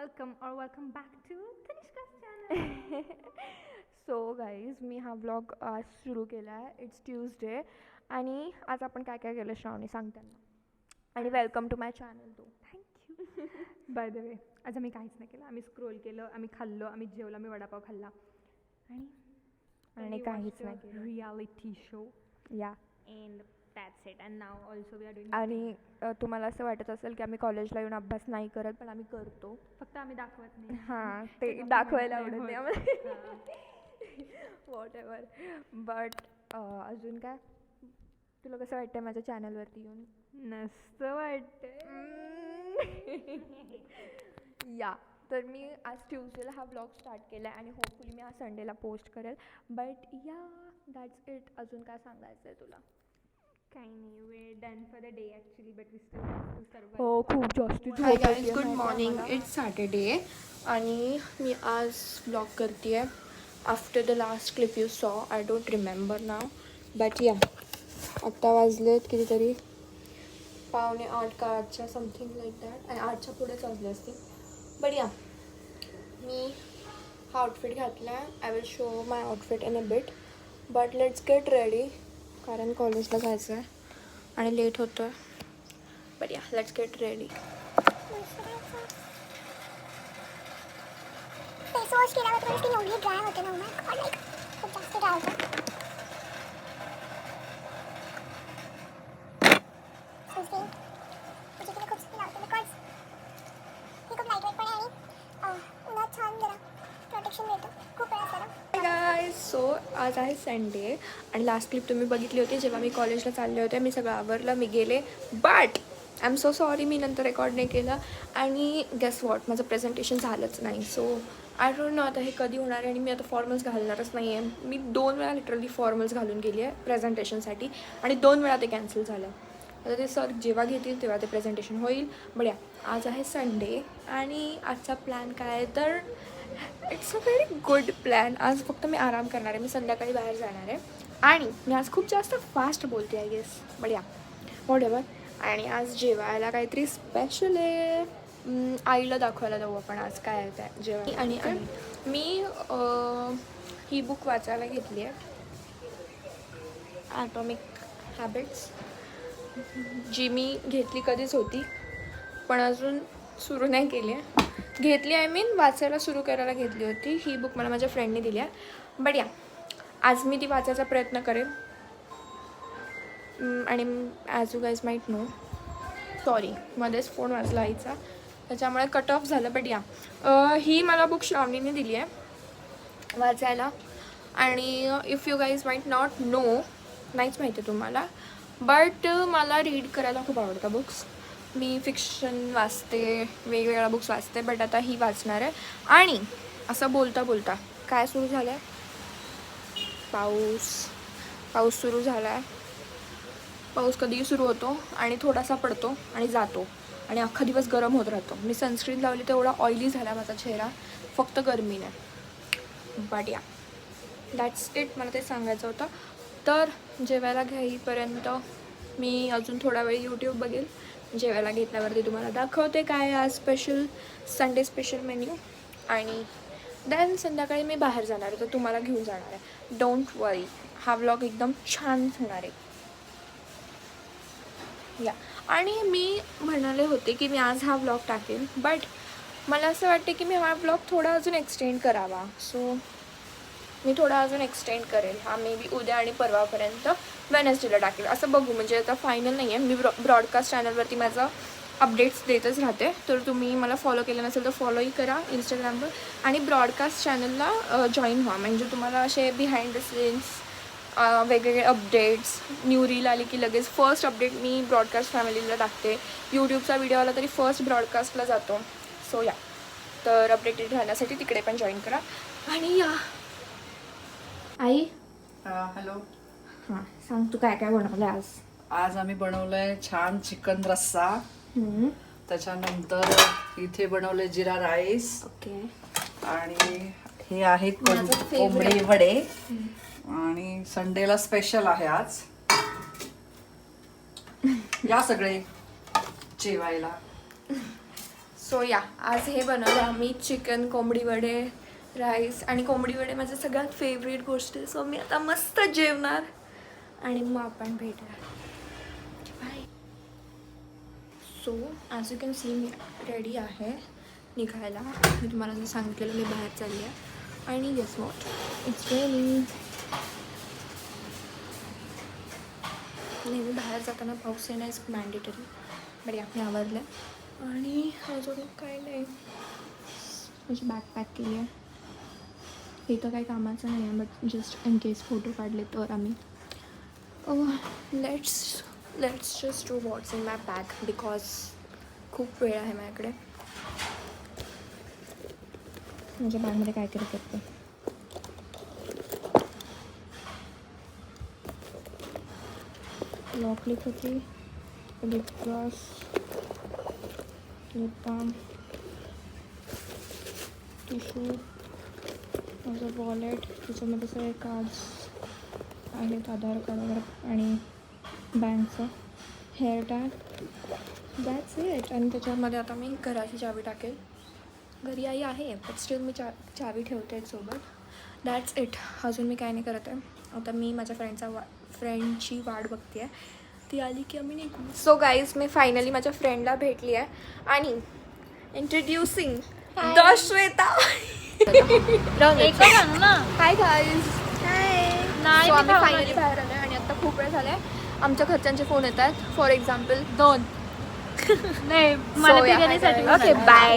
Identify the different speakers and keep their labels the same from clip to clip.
Speaker 1: welcome back to Tanishka's channel.
Speaker 2: So guys मी हा vlog आज सुरू केला आहे. इट्स ट्यूजडे आणि आज आपण काय काय केलं श्रावणी सांग त्यांना. आणि वेलकम टू माय चॅनल तू.
Speaker 1: थँक्यू. बाय द वे आज आम्ही काहीच नाही केलं. आम्ही स्क्रोल केलं, आम्ही खाल्लो, आम्ही जेवलो, आम्ही वडापाव खाल्ला
Speaker 2: आणि काहीच नाही केलं.
Speaker 1: Reality show
Speaker 2: yeah
Speaker 1: and that's it. And now also we are doing.
Speaker 2: आणि तुम्हाला असं वाटत असेल की आम्ही कॉलेजला येऊन अभ्यास नाही करत, पण आम्ही करतो.
Speaker 1: फक्त आम्ही दाखवत नाही.
Speaker 2: हां ते दाखवायला आवडत नाही आम्हाला. What ever. बट अजून काय तुला कसं वाटतं माझ्या चॅनलवरती येऊन?
Speaker 1: नसतं वाटतं.
Speaker 2: या तर मी आज ट्यूजडेला हा ब्लॉग स्टार्ट केला आहे आणि होपफुली मी आज संडेला पोस्ट करेल. बट या दॅट्स इट. अजून काय सांगायचं आहे तुला?
Speaker 1: काही नाही, we done for the day actually, but we still have to survive.
Speaker 2: हो खूप जास्ती.
Speaker 3: Hi guys, good morning. It's Saturday आणि मी आज ब्लॉग करते आहे after the last clip you saw. I don't remember नाव, बट या आत्ता वाजलेत कितीतरी 7:45 का 8च्या समथिंग लाईक दॅट. आणि 8च्या पुढेच वाजले असतील. बट या मी हा आउटफिट घातला आहे. I will show my outfit in a bit. But let's get ready कारण कॉलेजला जायचं आहे आणि लेट होतो आहे. बट या let's get ready.
Speaker 4: Face wash केल्यावर थोडी स्किन एवढी ड्राय होते ना, मग लाईक खूप जास्त ड्राय होतं. सनस्क्रीन तुझी तिने खूप स्किन आवडते बिकॉज ही खूप लाईट वेट पण आहे आणि उन्हात छान जरा प्रोटेक्शन मिळतं खूप वेळा असतं.
Speaker 3: गाईज, सो आज आहे संडे आणि लास्ट क्लिप तुम्ही बघितली होती जेव्हा मी कॉलेजला चालले होते. मी सगळं आवरलं, मी गेले, but I am so sorry मी नंतर रेकॉर्ड नाही केलं. आणि गेस वॉट, माझं प्रेझेंटेशन झालंच नाही. सो आय डोंट नो आता हे कधी होणार आहे. आणि मी आता फॉर्मल्स घालणारच नाही आहे. मी 2 वेळा लिटरली फॉर्मल्स घालून गेली आहे प्रेझेंटेशनसाठी आणि 2 वेळा ते कॅन्सल झालं. आता ते सर जेव्हा घेतील तेव्हा ते प्रेझेंटेशन होईल. बड्या आज आहे संडे आणि आजचा प्लॅन काय आहे तर it's a very good plan. आज फक्त मी आराम करणार आहे. मी संध्याकाळी बाहेर जाणार आहे आणि मी आज खूप जास्त फास्ट बोलते आय गेस. बड्या वॉट एव्हर. आणि आज जेवायला काहीतरी स्पेशल आहे. आईला दाखवायला जाऊ आपण आज काय आहे त्या जेवायला. आणि मी ही बुक वाचायला घेतली आहे, ॲटॉमिक हॅबिट्स, जी मी घेतली कधीच होती पण अजून सुरू नाही केली आहे. घेतली आय मीन वाचायला सुरू करायला घेतली होती. ही बुक मला माझ्या फ्रेंडने दिली आहे. बट या आज मी ती वाचायचा प्रयत्न करेन. आणि as you guys might know, sorry मध्येच फोन वाजला आईचा त्याच्यामुळे कट ऑफ झालं. बट या ही मला बुक श्रावणीने दिली आहे वाचायला. आणि if you guys might not know, नाहीच माहिती तुम्हाला, बट मला रीड करायला खूप आवडतं बुक्स. मी फिक्शन वाचते, वेगवेगळ्या बुक्स वाचते, बट आता ही वाचणार आहे. आणि असं बोलता बोलता काय सुरू झालं आहे, पाऊस सुरू झाला आहे. पाऊस कधीही सुरू होतो आणि थोडासा पडतो आणि जातो आणि अख्खा दिवस गरम होत राहतो. मी सनस्क्रीन लावली तर एवढा ऑइली झाला माझा चेहरा फक्त गरमीने. बट या दॅट्स इट. मला ते सांगायचं होतं. तर जेवायला घ्याईपर्यंत मी अजून थोडा वेळ यूट्यूब बघेल. जेवायला घेतल्यावरती तुम्हाला दाखवते काय आज स्पेशल संडे स्पेशल मेन्यू. आणि देन संध्याकाळी मी बाहेर जाणार आहे तर तुम्हाला घेऊन जाणार आहे. डोंट वरी, हा व्लॉग एकदम छान होणार आहे. या आणि मी म्हणाले होते की मी आज हा व्लॉग टाकेन, बट मला असं वाटते की मी हा व्लॉग थोडा अजून एक्सटेंड करावा. सो मी थोडा अजून एक्सटेंड करेल. हा मे बी उद्या आणि परवापर्यंत वेनसडेला टाकेल असं बघू. म्हणजे आता फायनल नाही आहे. मी ब्रॉडकास्ट चॅनलवरती माझं अपडेट्स देतच राहते. तर तुम्ही मला फॉलो केलं नसेल तर फॉलोही करा इंस्टाग्रामवर आणि ब्रॉडकास्ट चॅनलला जॉईन व्हा. म्हणजे तुम्हाला असे बिहाइंड द सीन्स वेगवेगळे अपडेट्स, न्यू रील आली की लगेच फर्स्ट अपडेट मी ब्रॉडकास्ट फॅमिलीला टाकते. यूट्यूबचा व्हिडिओ आला तरी फर्स्ट ब्रॉडकास्टला जातो. सो या, तर अपडेटेड राहण्यासाठी तिकडे पण जॉईन करा. आणि या आई,
Speaker 5: हॅलो.
Speaker 3: हां सांग तू काय काय बनवलं आज?
Speaker 5: आज आम्ही बनवलंय छान चिकन रस्सा. त्याच्यानंतर इथे बनवले जिरा राईस.
Speaker 3: ओके.
Speaker 5: आणि हे आहेत
Speaker 3: माझं favorite.
Speaker 5: कोंबडी वडे. आणि संडेला स्पेशल आहे आज. या सगळे जेवायला.
Speaker 3: सो या आज हे बनवलं आम्ही चिकन, कोंबडी वडे, राईस आणि कोंबडी वडे माझं सगळ्यात फेवरेट गोष्ट आहे. सो मी आता मस्त जेवणार आणि मग आपण भेटूया. Bye. So as you can see मी रेडी आहे निघायला. मी तुम्हाला जर सांगितलेलं मी बाहेर चालली आहे आणि गेस वॉट, इट्स रेनिंग. नेहमी बाहेर जाताना पाऊस येणं इज मॅन्डेटरी, बट या मी आवरलं आणि अजून काही नाही. माझी बॅग पॅक केली आहे. हे तर काही कामाचं नाही आहे, but just in case photo काढले तर आम्ही let's just do what's in my bag because खूप वेळ आहे माझ्याकडे. माझ्या बॅगमध्ये काय करत करते. लॉक लिप होती, lip gloss, lip balm, tissue, माझं वॉलेट, त्याच्यामध्ये सगळे कार्ड्स आहेत, आधार कार्ड वगैरे आणि बँकचं, हेअर टॅग, दॅट्स इट. आणि त्याच्यामध्ये आता मी घराची चावी टाकेल. घरी आई आहे बट स्टील मी चावी ठेवते सोबत. That's it. अजून मी काय नाही करत आहे. आता मी माझ्या फ्रेंडची वाट बघते आहे. ती आली की आम्ही निघू. सो गाईज मी फायनली माझ्या फ्रेंडला भेटली आहे आणि introducing the Shweta. Hi guys. So आम्ही फायनली बाहेर आलो आणि आता खूप वेळ झाला आहे. आमच्या घरच्यांचे फोन येत आहेत. For example 2 okay bye.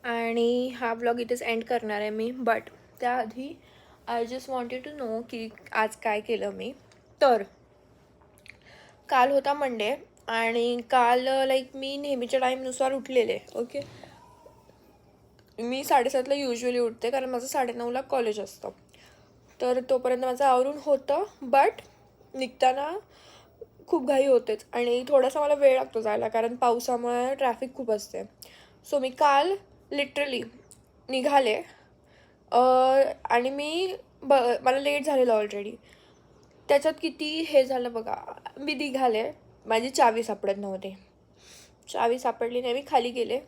Speaker 3: आणि हा व्लॉग इथेच एंड करणार आहे मी. बट त्याआधी I just wanted to know की आज काय केलं मी. तर काल होता मंडे आणि काल लाईक मी नेहमीच्या टाईमनुसार उठलेले. ओके, मी 7:30ला युजली उठते कारण माझं 9:30ला कॉलेज असतं. तर तोपर्यंत माझं आवरून होतं. बट निघताना खूप घाई होतेच आणि थोडासा मला वेळ लागतो जायला कारण पावसामुळे ट्रॅफिक खूप असते. सो मी काल लिटरली निघाले आणि मला लेट झालेलं ऑलरेडी. त्याच्यात किती हे झालं बघा. मी निघाले, माझी चावी सापडत नव्हती. चावी सापडली नाही. मी खाली गेले,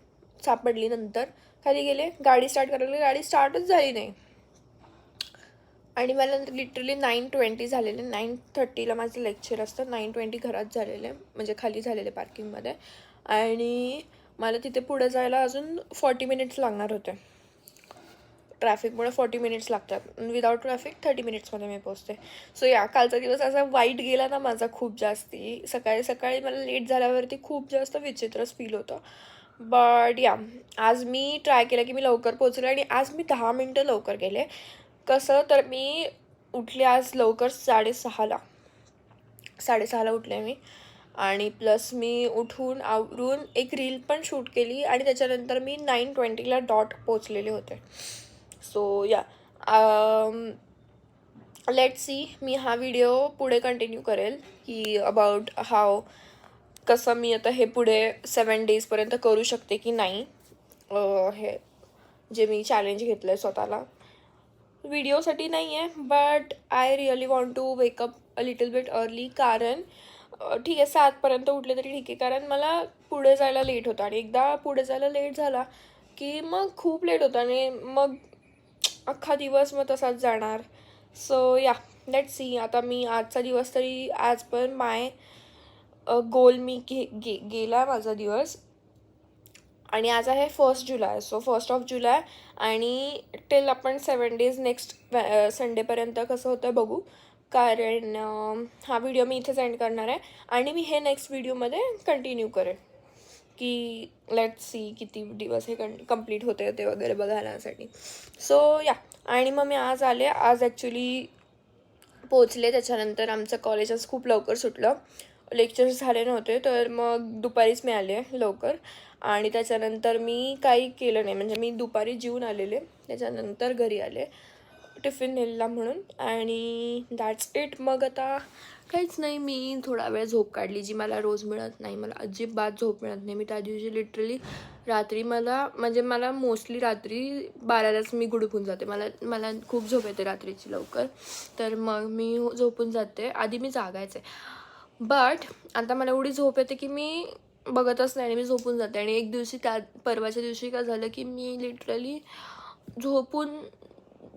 Speaker 3: सापडली नंतर. खाली गेले, गाडी स्टार्ट करायला, गाडी स्टार्टच झाली नाही. आणि मला लिटरली 9:20 झालेले. 9:30ला माझं लेक्चर असतं. 9:20 घरात झालेले, म्हणजे खाली झालेले पार्किंगमध्ये. आणि मला तिथे पुढे जायला अजून 40 मिनिट्स लागणार होते. ट्रॅफिकमुळे 40 मिनिट्स लागतात. विदाऊट ट्रॅफिक 30 मिनिट्समध्ये मी पोचते. सो या कालचा दिवस असा वाईट गेला ना माझा खूप जास्ती. सकाळी मला लेट झाल्यावरती खूप जास्त विचित्रच फील होतं. बट या आज मी ट्राय केलं की मी लवकर पोचले आणि आज मी 10 मिनटं लवकर गेले. कसं तर मी उठले आज लवकर 6:30ला उठले मी. आणि प्लस मी उठून आवरून एक रील पण शूट केली आणि त्याच्यानंतर मी 9:20ला डॉट पोचलेले होते. सो या लेट्स सी. मी हा व्हिडिओ पुढे कंटिन्यू करेल की अबाउट हाव कसं मी आता हे पुढे 7 डेजपर्यंत करू शकते की नाही. हे जे मी चॅलेंज घेतलं आहे स्वतःला व्हिडिओसाठी नाही आहे. But I really want to wake up a little bit early. कारण ठीक आहे 7पर्यंत उठले तरी ठीक आहे कारण मला पुढे जायला लेट होतं. आणि एकदा पुढे जायला लेट झाला की मग खूप लेट होतं आणि मग अख्खा दिवस मग तसाच जाणार. सो या लेट्स सी. आता मी आजचा दिवस तरी आज पण माय गोल मी गेला माझा दिवस. आणि आज आहे 1 जुलै. सो 1 जुलै आणि टिल आपण 7 डेज नेक्स्ट संडेपर्यंत कसं होतं बघू. कारण हा व्हिडिओ मी इथेच एंड करणार आहे आणि मी हे नेक्स्ट व्हिडिओमध्ये कंटिन्यू करेन की लेट्स सी किती दिवस हे कंप्लीट होते ते वगैरे बघण्यासाठी. सो या आणि मग मी आज आले. आज ॲक्च्युली पोचले. त्याच्यानंतर आमचं कॉलेज आज खूप लवकर सुटलं. लेक्चर्स झाले नव्हते तर मग दुपारीच मी आले लवकर. आणि त्याच्यानंतर मी काही केलं नाही, म्हणजे मी दुपारी जेवून आलेले. त्याच्यानंतर घरी आले टिफिन नेलेला म्हणून. आणि दॅट्स इट. मग आता काहीच नाही. मी थोडा वेळ झोप काढली जी मला रोज मिळत नाही. मला अजिबात झोप मिळत नाही. मी त्या दिवशी लिटरली रात्री मला मोस्टली रात्री 12लाच मी गुडपून जाते. मला खूप झोप येते रात्रीची लवकर. तर मग मी झोपून जाते. आधी मी जागायचे बट आता मला एवढी झोप येते की मी बघतच नाही आणि मी झोपून जाते. आणि एक दिवशी त्या परवाच्या दिवशी काय झालं की मी लिटरली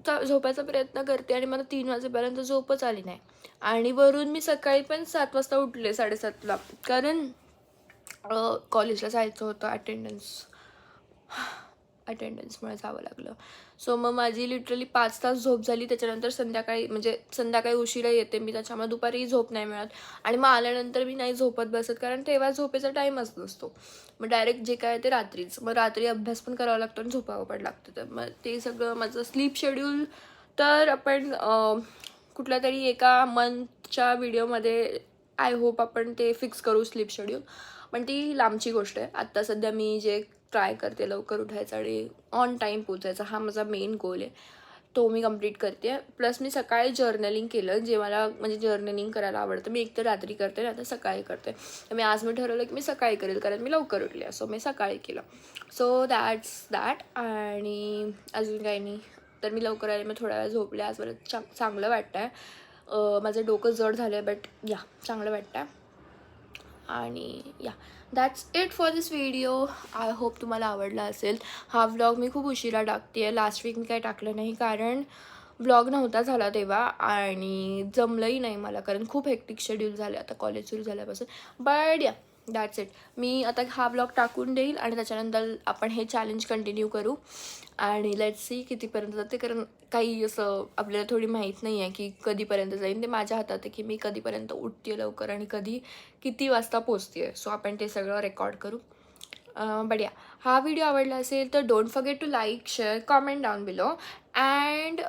Speaker 3: झोपायचा प्रयत्न करते आणि मला 3 वाजेपर्यंत झोपच आली नाही. आणि वरून मी सकाळी पण 7 वाजता उठले, 7:30ला, कारण कॉलेजला जायचं होतं. अटेंडन्समुळे जावं लागलं. सो मग माझी लिटरली 5 तास झोप झाली. त्याच्यानंतर संध्याकाळी उशिरा येते मी, त्याच्यामुळे दुपारी झोप नाही मिळत. आणि मग आल्यानंतर मी नाही झोपत बसत, कारण तेव्हा झोपेचा टाईमच नसतो. मग डायरेक्ट जे काय ते रात्रीच. मग रात्री अभ्यास पण करावा लागतो आणि झोपावं पण लागतं. तर मग ते सगळं माझं स्लीप शेड्यूल तर आपण कुठल्या तरी एका मंथच्या व्हिडिओमध्ये आय होप आपण ते फिक्स करू स्लीप शेड्यूल. पण ती लांबची गोष्ट आहे. आत्ता सध्या मी जे ट्राय करते लवकर उठायचा आणि ऑन टाईम पोचायचा, हा माझा मेन गोल आहे. तो मी कंप्लीट करते आहे. प्लस मी सकाळी जर्नलिंग केलं, जे मला म्हणजे जर्नलिंग करायला आवडतं. मी एकतर रात्री करते, नाही तर सकाळी करते. तर मी ठरवलं की मी सकाळी करेल, कारण मी लवकर उठले. सो मी सकाळी केलं. So that's that. आणि अजून काही नाही. तर मी लवकर आले, मी थोडा वेळ झोपले. आज मला चांगलं वाटतं आहे. माझं डोकं जड झालं आहे, बट या चांगलं वाटतं आहे. आणि या that's it for this video. I hope तुम्हाला आवडला असेल. हा व्लॉग मी खूप उशिरा टाकते आहे. लास्ट वीक मी काही टाकलं नाही, कारण व्लॉग नव्हता झाला तेव्हा आणि जमलंही नाही मला, कारण खूप हेक्टिक शेड्यूल झालं आता कॉलेज सुरू झाल्यापासून. बट या दॅट्स इट. मी आता हा व्लॉग टाकून देईल आणि त्याच्यानंतर आपण हे चॅलेंज कंटिन्यू करू. आणि लेट्स सी कितीपर्यंत जाते, कारण काही असं आपल्याला थोडी माहीत नाही आहे की कधीपर्यंत जाईल. ते माझ्या हातात आहे की मी कधीपर्यंत उठते लवकर आणि किती वाजता पोचते. सो आपण ते सगळं रेकॉर्ड करू. बट हा व्हिडिओ आवडला असेल तर don't forget to like, share, comment down below and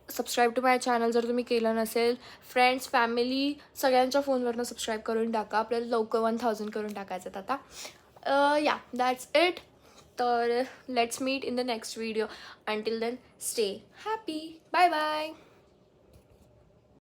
Speaker 3: subscribe to my channel जर तुम्ही केलं नसेल. फ्रेंड्स, फॅमिली सगळ्यांच्या फोनवरनं सबस्क्राईब करून टाका. आपल्याला लवकर 1000 करून टाकायचं आता. या दॅट्स इट. तर let's meet in the next video. Until then stay happy. Bye bye.